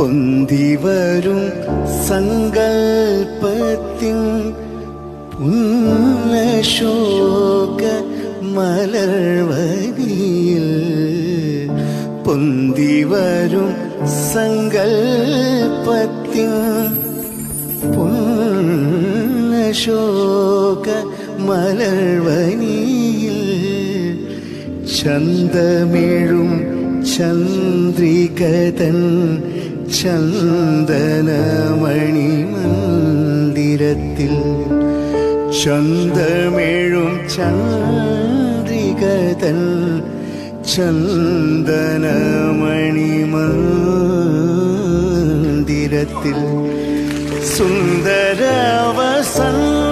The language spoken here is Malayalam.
പൊന്തിവരും സങ്കൽപ്പത്തിൻ പുണ്യശോക മലർവതിയിൽ പൊന്തിവരും സങ്കൽപ്പത്തിൻ പുണ്യശോക മലർവനിയിൽ ചന്തമിഴും ചന്ദ്രികതൻ ചന്ദനമണി മന്ദിരത്തിൽ ചന്തമിഴും ചന്ദ്രികതൻ ചന്ദനമണി മന്ദിരത്തിൽ സുന്ദര വസന്ത